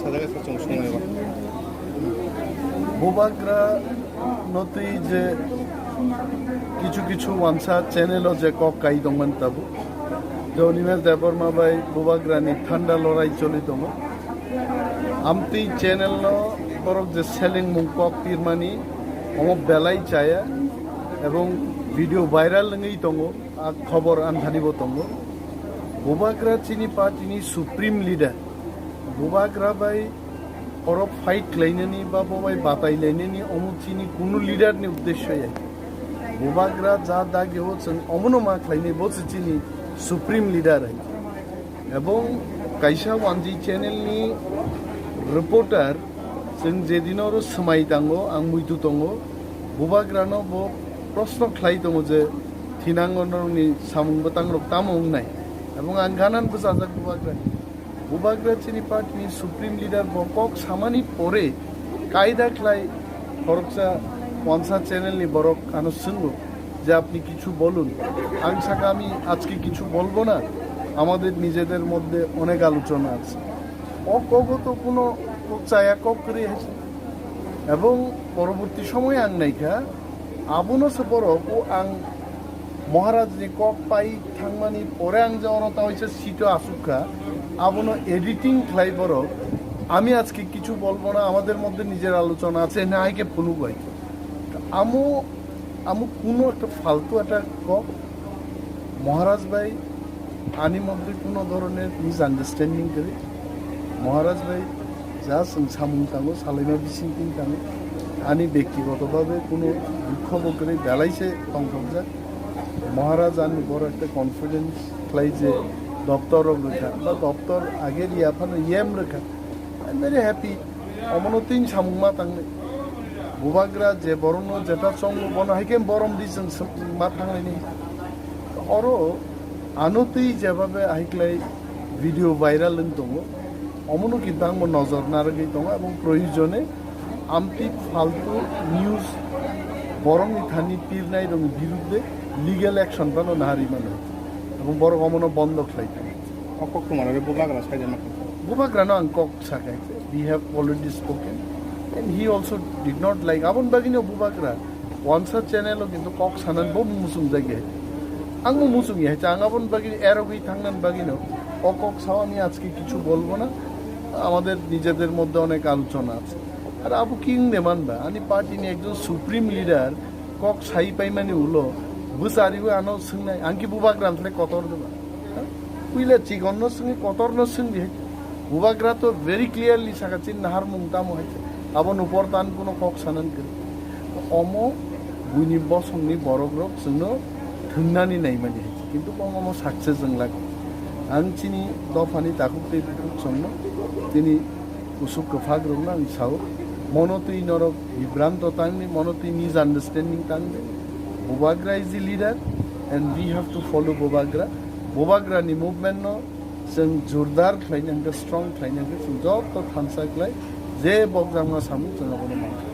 찾아가서 좀 신나요. 보바그라 너희 이제 কিছু ওয়ানসা চ্যানেলও যে কক কাই দংমান তাবু জনিমেল দেবর্মা বাই বুবাগ্রানি ঠান্ডা লড়াই চলি দङ আমতি চ্যানেল ন বরক যে সেলিং মুং কক পিরমানি অম বেলাই চায়া এবং ভিডিও ভাইরাল নঙই দङ আ খবর আনধানিব দङ বুবাগ্রা চিনি পার্টিনি সুপ্রিম লিডার বুবাগ্রা বাই অরব ফাইট লাইনানি বা ববাই বাতাই লাইনানি অমুচিনি কোনো লিডারনি উদ্দেশ্য बुबाग्रा जा दागे हो जों अमनो मा खालायनाय बसो चिनि सुप्रीम लिडार एवं कायसा वानजि चैनलनि रिपोर्टार जों जेदिनर समाय दांगो आं मुइतु दङो बुबाग्रानो बो प्रश्न खालाय दङ जे थिनांगननि सामुंबो तांरक तामंनाय एवं आं गानान बजाजाक बुबाग्रा चिनि पार्टीनि सुप्रीम लिडार बकक सामानि परे कायदा खालाय फरकसा ওয়ানসা চ্যানেলনি বরক কানো শুনবো যে আপনি কিছু বলুন আংসাকে আমি আজকে কিছু বলবো না আমাদের নিজেদের মধ্যে অনেক আলোচনা আছে অকগত কোনো চায়া কক করে আছে এবং পরবর্তী সময়ে আং নাইকা আবুনো সে বরক ও আং মহারাজনি কক পাই থাংমানি পরে আং যে অনতা হয়েছে সিটো আসুকা আবুনো এডিটিং খাই বরক আমি আজকে কিছু বলবো না আমাদের মধ্যে নিজের আলোচনা আছে না আইকে ফলু গাই আমু কোনো একটা ফালতু একটা কক মহারাজ ভাই আনি মধ্যে কোনো ধরনের মিস আন্ডারস্ট্যান্ডিং করে মহারাজ ভাই যা সামুং থাঙ্গো সালাইমা বিসিং থাঙ্গো আনি ব্যক্তিগতভাবে কোনো দুঃখ করে বেলাইছে তংসা মহারাজ আনি বড় একটা কনফিডেন্স খাই যে দপ্তর রেখা বা দপ্তর আগের ইয়াফানো ইয়েম রেখা আই এম ভেরি হ্যাপি অমনতিন সামুংমা থাঙ্গে বুবাগ্রা যে বরণ যেটা সঙ্গ বন হাইকে বরম দিছেন মা থাংলাইনি অরো আনতেই যেভাবে হাইকলাই ভিডিও ভাইরাল দङ অমনো কিন্তু আং নজর নারগै দङ এবং প্রয়োজনে আমতি ফালতু নিউজ বরং থানি পিরনাই দङ বিরুদ্ধে লিগ্যাল অ্যাকশন পানো নাহারি মানে এবং বড় অমনো বন্ধ খাইতে অকক তোমার বুবাগ্রা সাইজে না বুবাগ্রা ন আং কক সাকাইছে we have already spoken and he also did not like abon bagino bubagra once a channel কিন্তু কক সানান বম মুসুম জায়গে আঙ্গু মুসুম ইয়া চাং abon bagini এরগই থাংনান bagino কক সাওয়ানি আজকে কিছু বলবো না আমাদের নিজেদের মধ্যে অনেক আলোচনা আছে আর আবু কিং দেমানবা আনি পার্টি নি একজন সুপ্রিম লিডার কক সাই পাই মানে উলো বুসারিও আনো সুংনাই আঙ্কি বুবাগ্রা আনলে কতর দেবা উইলা চিগন্ন সুংনি কতর ন সুংবি বুবাগ্রা তো ভেরি ক্লিয়ারলি সাকাচিন নাহার মুংতাম হইছে আবন উপর তান কোনো কক সানান করে অম বুইনি বসংনি বরগ্রক जोंनो थोंनानै नायमानि কিন্তু অম সাকসেস जों লাগ आं चिनि दफानि दाखुते जोंनो তিনি উসুক কফাগ্রং আং সাও মনতই নরক বিভ্রান্ত তাংনি মনতই মিস আন্ডারস্ট্যান্ডিং তাংনি Bubagra is the leader and we have to follow বুবাগ্রানি মুভমেন্ট नो जों जोरदार खालायनांगौ स्ट्रं खालायनांगौ जों जब थानसायख्लाय जे बगजामा सामु जों